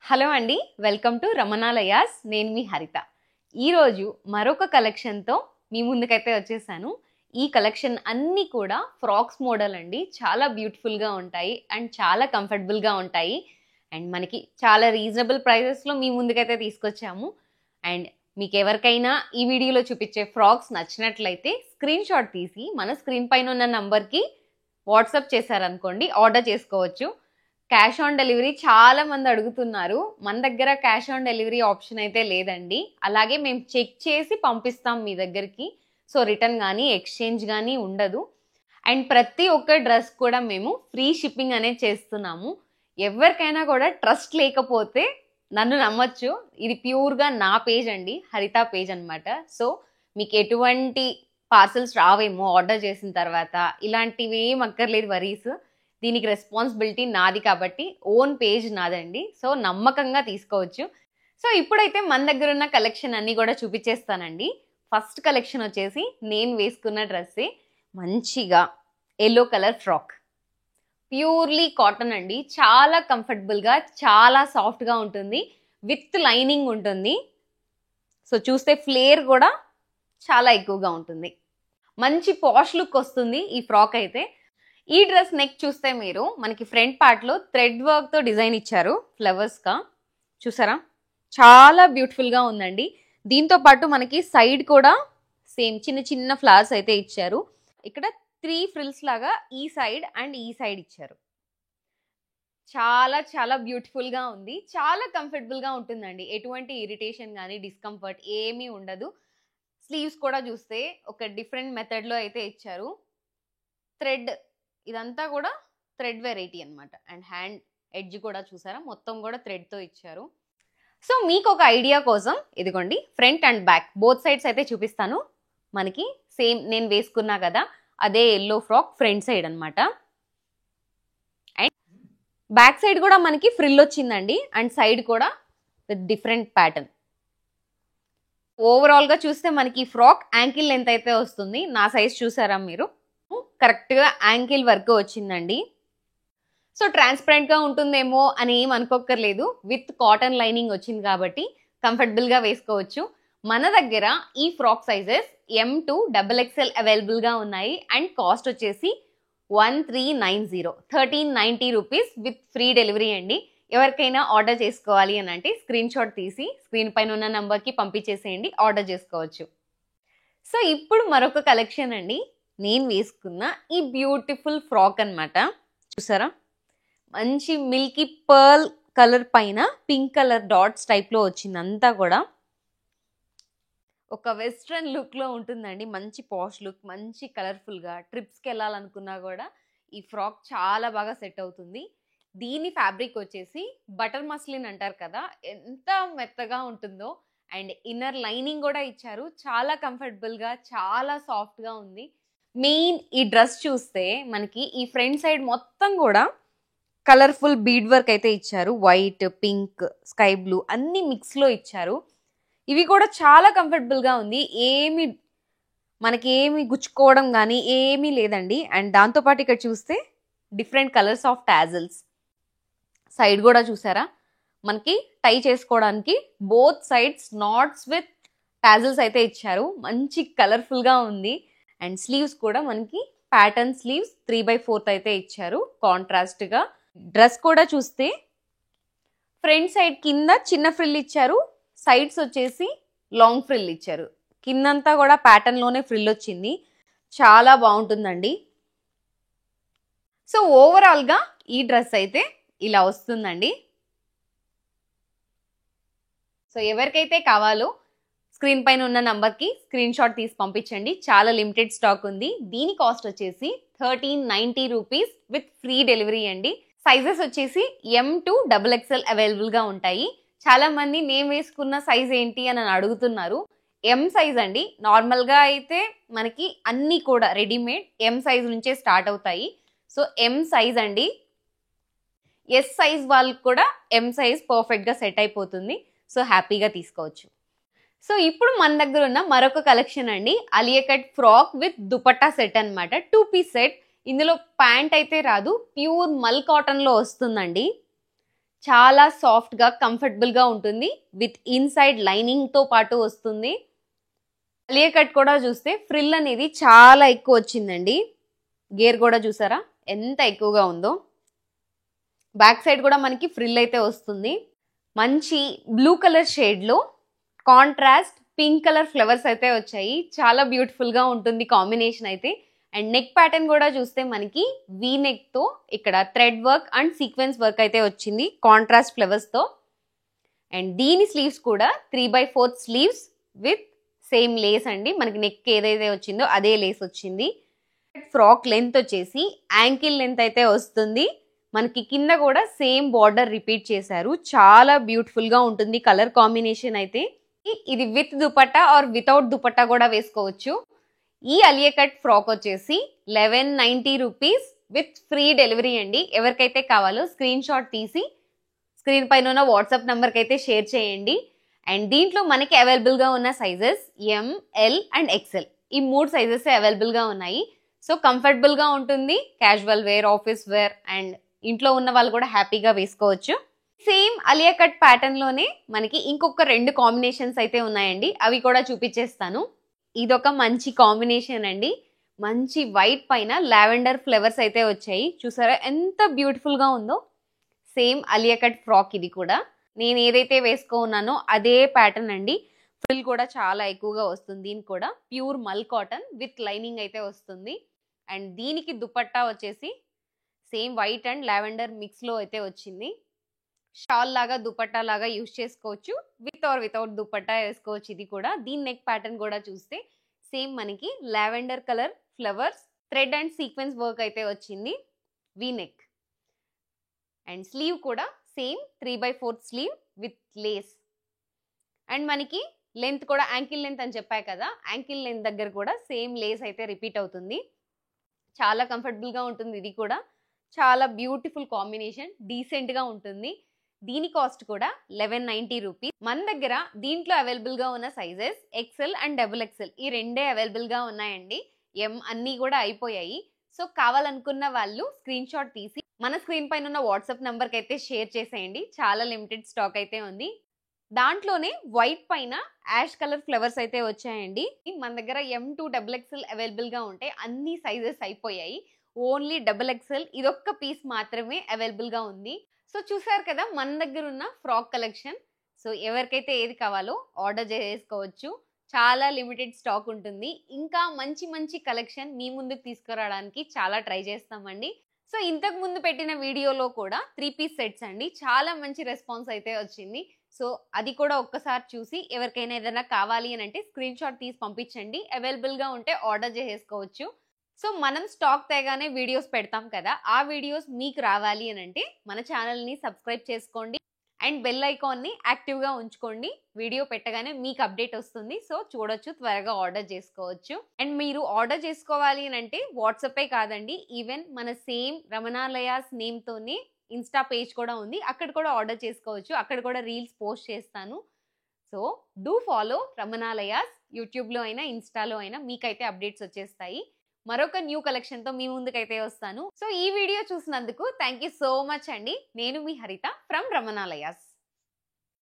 Hello అండి, welcome to రమణాలయాస్. నేను మీ హరిత. ఈరోజు మరొక కలెక్షన్తో మీ ముందుకైతే వచ్చేసాను. ఈ కలెక్షన్ అన్నీ కూడా ఫ్రాక్స్ మోడల్ అండి. చాలా బ్యూటిఫుల్గా ఉంటాయి అండ్ చాలా కంఫర్టబుల్గా ఉంటాయి. అండ్ మనకి చాలా రీజనబుల్ ప్రైజెస్లో మీ ముందుకైతే తీసుకొచ్చాము. అండ్ మీకు ఎవరికైనా ఈ వీడియోలో చూపించే ఫ్రాక్స్ నచ్చినట్లయితే స్క్రీన్ షాట్ తీసి మన స్క్రీన్ పైన ఉన్న నంబర్కి వాట్సాప్ చేశారనుకోండి, ఆర్డర్ చేసుకోవచ్చు. క్యాష్ ఆన్ డెలివరీ చాలా మంది అడుగుతున్నారు. మన దగ్గర క్యాష్ ఆన్ డెలివరీ ఆప్షన్ అయితే లేదండి. అలాగే మేము చెక్ చేసి పంపిస్తాం మీ దగ్గరికి. సో రిటర్న్ కానీ ఎక్స్చేంజ్ కానీ ఉండదు. అండ్ ప్రతి ఒక్క డ్రెస్ కూడా మేము ఫ్రీ షిప్పింగ్ అనేది చేస్తున్నాము. ఎవరికైనా కూడా ట్రస్ట్ లేకపోతే నన్ను నమ్మచ్చు, ఇది ప్యూర్గా నా పేజ్ అండి, హరిత పేజ్ అనమాట. సో మీకు ఎటువంటి పార్సల్స్ రావేమో ఆర్డర్ చేసిన తర్వాత, ఇలాంటివి ఏం అక్కర్లేదు వరీస్. దీనికి రెస్పాన్సిబిలిటీ నాది కాబట్టి ఓన్ పేజ్ నాదండి. సో నమ్మకంగా తీసుకోవచ్చు. సో ఇప్పుడైతే మన దగ్గర ఉన్న కలెక్షన్ అన్నీ కూడా చూపించేస్తానండి. ఫస్ట్ కలెక్షన్ వచ్చేసి నేను వేసుకున్న డ్రెస్సే, మంచిగా yellow colour frock, purely cotton అండి. చాలా కంఫర్టబుల్గా, చాలా సాఫ్ట్గా ఉంటుంది, విత్ లైనింగ్ ఉంటుంది. సో చూస్తే ఫ్లేర్ కూడా చాలా ఎక్కువగా ఉంటుంది. మంచి పాష్ లుక్ వస్తుంది ఈ ఫ్రాక్ అయితే. ఈ డ్రెస్ నెక్ చూస్తే మీరు మనకి ఫ్రంట్ పార్ట్లో థ్రెడ్ వర్క్తో డిజైన్ ఇచ్చారు ఫ్లవర్స్గా, చూసారా? చాలా బ్యూటిఫుల్గా ఉందండి. దీంతో పాటు మనకి సైడ్ కూడా సేమ్ చిన్న చిన్న ఫ్లవర్స్ అయితే ఇచ్చారు. ఇక్కడ 3 ఫ్రిల్స్ లాగా ఈ సైడ్ అండ్ ఈ సైడ్ ఇచ్చారు. చాలా చాలా బ్యూటిఫుల్గా ఉంది, చాలా కంఫర్టబుల్గా ఉంటుందండి. ఎటువంటి ఇరిటేషన్ కానీ డిస్కంఫర్ట్ ఏమీ ఉండదు. స్లీవ్స్ కూడా చూస్తే ఒక డిఫరెంట్ మెథడ్లో అయితే ఇచ్చారు. థ్రెడ్, ఇదంతా కూడా థ్రెడ్ వెరైటీ అనమాట. అండ్ హ్యాండ్ ఎడ్జ్ కూడా చూసారా, మొత్తం కూడా థ్రెడ్తో ఇచ్చారు. సో మీకు ఒక ఐడియా కోసం ఇదిగోండి, front and back both sides అయితే చూపిస్తాను. మనకి సేమ్ నేను వేసుకున్నా కదా అదే ఎల్లో ఫ్రాక్ ఫ్రంట్ సైడ్ అనమాట. అండ్ బ్యాక్ సైడ్ కూడా మనకి ఫ్రిల్ వచ్చిందండి. అండ్ సైడ్ కూడా విత్ డిఫరెంట్ ప్యాటర్న్. ఓవరాల్గా చూస్తే మనకి ఫ్రాక్ యాంకిల్ లెంత్ అయితే వస్తుంది. నా సైజ్ చూసారా మీరు, కరెక్ట్గా యాంకిల్ వర్క్ వచ్చిందండి. సో ట్రాన్స్పరెంట్గా ఉంటుందేమో అని ఏం అనుకోక్కర్లేదు. విత్ కాటన్ లైనింగ్ వచ్చింది కాబట్టి కంఫర్టబుల్గా వేసుకోవచ్చు. మన దగ్గర ఈ frock sizes M to XXL అవైలబుల్గా ఉన్నాయి. అండ్ కాస్ట్ వచ్చేసి 1390, 1390 రూపీస్ విత్ ఫ్రీ డెలివరీ అండి. ఎవరికైనా ఆర్డర్ చేసుకోవాలి అని అంటే స్క్రీన్ షాట్ తీసి స్క్రీన్ పైన ఉన్న నెంబర్కి పంపించేసేయండి, ఆర్డర్ చేసుకోవచ్చు. సో ఇప్పుడు మరొక కలెక్షన్ అండి, నేను వేసుకున్న ఈ బ్యూటిఫుల్ ఫ్రాక్ అనమాట. చూసారా, మంచి మిల్కీ పర్ల్ కలర్ పైన పింక్ కలర్ డాట్స్ టైప్లో వచ్చింది. అంతా కూడా ఒక వెస్ట్రన్ లుక్లో ఉంటుందండి. మంచి పాష్ లుక్, మంచి కలర్ఫుల్గా ట్రిప్స్కి వెళ్ళాలనుకున్నా కూడా ఈ ఫ్రాక్ చాలా బాగా సెట్ అవుతుంది. దీని ఫ్యాబ్రిక్ వచ్చేసి బటర్ మస్లిన్ అంటారు కదా, ఎంత మెత్తగా ఉంటుందో. అండ్ ఇన్నర్ లైనింగ్ కూడా ఇచ్చారు. చాలా కంఫర్టబుల్గా, చాలా సాఫ్ట్గా ఉంది. మెయిన్ ఈ డ్రెస్ చూస్తే మనకి ఈ ఫ్రంట్ సైడ్ మొత్తం కూడా కలర్ఫుల్ బీడ్ వర్క్ అయితే ఇచ్చారు. వైట్, పింక్, స్కై బ్లూ అన్ని మిక్స్లో ఇచ్చారు. ఇవి కూడా చాలా కంఫర్టబుల్గా ఉంది. మనకి ఏమి గుచ్చుకోవడం కానీ ఏమీ లేదండి. అండ్ దాంతోపాటు ఇక్కడ చూస్తే different colours of tassels. Side కూడా చూసారా, మనకి టై చేసుకోవడానికి both sides knots with tassels అయితే ఇచ్చారు. మంచి కలర్ఫుల్గా ఉంది. అండ్ స్లీవ్స్ కూడా మనకి ప్యాటర్న్ స్లీవ్స్ 3/4 అయితే ఇచ్చారు కాంట్రాస్ట్గా. డ్రెస్ కూడా చూస్తే ఫ్రంట్ సైడ్ కింద చిన్న ఫ్రిల్ ఇచ్చారు, సైడ్స్ వచ్చేసి లాంగ్ ఫ్రిల్ ఇచ్చారు. కిందంతా కూడా ప్యాటర్న్లోనే ఫ్రిల్ వచ్చింది. చాలా బాగుంటుందండి. సో ఓవరాల్గా ఈ డ్రెస్ అయితే ఇలా వస్తుందండి. సో ఎవరికైతే కావాలో స్క్రీన్ పైన ఉన్న నంబర్కి స్క్రీన్ షాట్ తీసి పంపించండి. చాలా లిమిటెడ్ స్టాక్ ఉంది. దీని కాస్ట్ వచ్చేసి 1390 రూపీస్ విత్ ఫ్రీ డెలివరీ అండి. సైజెస్ వచ్చేసి M to XXL అవైలబుల్గా ఉంటాయి. చాలా మంది నేను వేసుకున్న సైజ్ ఏంటి అని అడుగుతున్నారు. M సైజ్ అండి. నార్మల్గా అయితే మనకి అన్నీ కూడా రెడీమేడ్ M సైజ్ నుంచే స్టార్ట్ అవుతాయి. సో M సైజ్ అండి. S సైజ్ వాళ్ళకి కూడా M సైజ్ పర్ఫెక్ట్గా సెట్ అయిపోతుంది. సో హ్యాపీగా తీసుకోవచ్చు. సో ఇప్పుడు మన దగ్గర ఉన్న మరొక కలెక్షన్ అండి, Alia cut frock with dupatta set అనమాట. 2 పీస్ సెట్. ఇందులో ప్యాంట్ అయితే రాదు, ప్యూర్ మల్ కాటన్లో వస్తుందండి. చాలా సాఫ్ట్గా కంఫర్టబుల్గా ఉంటుంది. విత్ ఇన్సైడ్ లైనింగ్తో పాటు వస్తుంది. అలియా కట్ కూడా చూస్తే ఫ్రిల్ అనేది చాలా ఎక్కువ వచ్చిందండి. గేర్ కూడా చూసారా ఎంత ఎక్కువగా ఉందో. బ్యాక్ సైడ్ కూడా మనకి ఫ్రిల్ అయితే వస్తుంది. మంచి బ్లూ కలర్ షేడ్లో కాంట్రాస్ట్ పింక్ కలర్ ఫ్లవర్స్ అయితే వచ్చాయి. చాలా బ్యూటిఫుల్గా ఉంటుంది కాంబినేషన్ అయితే. అండ్ నెక్ ప్యాటర్న్ కూడా చూస్తే మనకి వీ నెక్తో ఇక్కడ thread work and sequence work అయితే వచ్చింది కాంట్రాస్ట్ ఫ్లవర్స్తో. అండ్ దీని స్లీవ్స్ కూడా 3/4 స్లీవ్స్ విత్ సేమ్ లేస్ అండి. మనకి నెక్ ఏదైతే వచ్చిందో అదే లేస్ వచ్చింది. ఫ్రాక్ లెంత్ వచ్చేసి యాంకిల్ లెంత్ అయితే వస్తుంది. మనకి కింద కూడా సేమ్ బార్డర్ రిపీట్ చేశారు. చాలా బ్యూటిఫుల్గా ఉంటుంది కలర్ కాంబినేషన్ అయితే. ఇది with dupatta or without dupatta కూడా వేసుకోవచ్చు. ఈ అలియా కట్ ఫ్రాక్ వచ్చేసి 1190 రూపీస్ విత్ ఫ్రీ డెలివరీ అండి. ఎవరికైతే కావాలో స్క్రీన్ షాట్ తీసి స్క్రీన్ పైన ఉన్న వాట్సాప్ నెంబర్కి అయితే షేర్ చేయండి. అండ్ దీంట్లో మనకి అవైలబుల్గా ఉన్న sizes M, L and XL. ఈ 3 సైజెస్ అవైలబుల్గా ఉన్నాయి. సో కంఫర్టబుల్గా ఉంటుంది. Casual wear, office wear and ఇంట్లో ఉన్న వాళ్ళు కూడా హ్యాపీగా వేసుకోవచ్చు. సేమ్ అలియా కట్ ప్యాటర్న్లోనే మనకి ఇంకొక 2 కాంబినేషన్స్ అయితే ఉన్నాయండి. అవి కూడా చూపించేస్తాను. ఇదొక మంచి కాంబినేషన్ అండి. మంచి వైట్ పైన లావెండర్ ఫ్లవర్స్ అయితే వచ్చాయి. చూసారా ఎంత బ్యూటిఫుల్గా ఉందో. సేమ్ అలియా కట్ ఫ్రాక్ ఇది కూడా. నేను ఏదైతే వేసుకోన్నానో అదే ప్యాటర్న్ అండి. ఫ్రిల్ కూడా చాలా ఎక్కువగా వస్తుంది. దీనికి కూడా ప్యూర్ మల్ కాటన్ విత్ లైనింగ్ అయితే వస్తుంది. అండ్ దీనికి దుపట్టా వచ్చేసి సేమ్ వైట్ అండ్ లావెండర్ మిక్స్లో అయితే వచ్చింది. షాల్ లాగా దుపట్టా లాగా యూజ్ చేసుకోవచ్చు. విత్ ఆర్ వితౌట్ దుపట్టా వేసుకోవచ్చు ఇది కూడా. దీని నెక్ ప్యాటర్న్ కూడా చూస్తే సేమ్ మనకి lavender colour flowers thread and sequence work అయితే వచ్చింది. వీ నెక్ అండ్ స్లీవ్ కూడా same 3/4 sleeve with lace. And మనకి లెంత్ కూడా యాంకిల్ లెంత్ అని చెప్పాయి కదా, యాంకిల్ లెంత్ దగ్గర కూడా సేమ్ లేస్ అయితే రిపీట్ అవుతుంది. చాలా కంఫర్టబుల్గా ఉంటుంది ఇది కూడా. చాలా బ్యూటిఫుల్ కాంబినేషన్, డీసెంట్గా ఉంటుంది. దీని కాస్ట్ కూడా 1190 రూపీస్. మన దగ్గర దీంట్లో అవైలబుల్గా ఉన్న సైజెస్ ఎక్సెల్ అండ్ XXL ఈ రెండే అవైలబుల్గా ఉన్నాయండి. ఎం అన్నీ కూడా అయిపోయాయి. సో కావాలనుకున్న వాళ్ళు స్క్రీన్ షాట్ తీసి మన స్క్రీన్ పైన ఉన్న వాట్సాప్ నెంబర్కి అయితే షేర్ చేసేయండి. చాలా లిమిటెడ్ స్టాక్ అయితే ఉంది. దాంట్లోనే వైట్ పైన యాష్ కలర్ ఫ్లవర్స్ అయితే వచ్చాయండి. మన దగ్గర M to XXL అవైలబుల్గా ఉంటాయి. అన్ని సైజెస్ అయిపోయాయి. ఓన్లీ XXL ఇదొక్క పీస్ మాత్రమే అవైలబుల్గా ఉంది. సో చూసారు కదా మన దగ్గర ఉన్న ఫ్రాక్ కలెక్షన్. సో ఎవరికైతే ఏది కావాలో ఆర్డర్ చేసుకోవచ్చు. చాలా లిమిటెడ్ స్టాక్ ఉంటుంది. ఇంకా మంచి మంచి కలెక్షన్ మీ ముందుకు తీసుకురావడానికి చాలా ట్రై చేస్తామండి. సో ఇంతకు ముందు పెట్టిన వీడియోలో కూడా 3 పీస్ సెట్స్ అండి. చాలా మంచి రెస్పాన్స్ అయితే వచ్చింది. సో అది కూడా ఒక్కసారి చూసి ఎవరికైనా ఏదైనా కావాలి అని అంటే స్క్రీన్ షాట్ తీసి పంపించండి. అవైలబుల్గా ఉంటే ఆర్డర్ చేసుకోవచ్చు. సో మనం స్టాక్ తేగానే వీడియోస్ పెడతాం కదా, ఆ వీడియోస్ మీకు రావాలి అని అంటే మన ఛానల్ని సబ్స్క్రైబ్ చేసుకోండి అండ్ బెల్ ఐకాన్ని యాక్టివ్గా ఉంచుకోండి. వీడియో పెట్టగానే మీకు అప్డేట్ వస్తుంది. సో చూడొచ్చు, త్వరగా ఆర్డర్ చేసుకోవచ్చు. అండ్ మీరు ఆర్డర్ చేసుకోవాలి అని అంటే వాట్సాపే కాదండి, ఈవెన్ మన సేమ్ రమణాలయాస్ నేమ్తోనే ఇన్స్టా పేజ్ కూడా ఉంది. అక్కడ కూడా ఆర్డర్ చేసుకోవచ్చు. అక్కడ కూడా రీల్స్ పోస్ట్ చేస్తాను. So do follow Ramanalayas. యూట్యూబ్లో అయినా ఇన్స్టాలో అయినా మీకైతే అప్డేట్స్ వచ్చేస్తాయి. మరొక న్యూ కలెక్షన్తో మీ ముందుకైతే వస్తాను. సో ఈ వీడియో చూసినందుకు థ్యాంక్ యూ సో మచ్ అండి. నేను మీ హరిత ఫ్రమ్ రమణాలయాస్.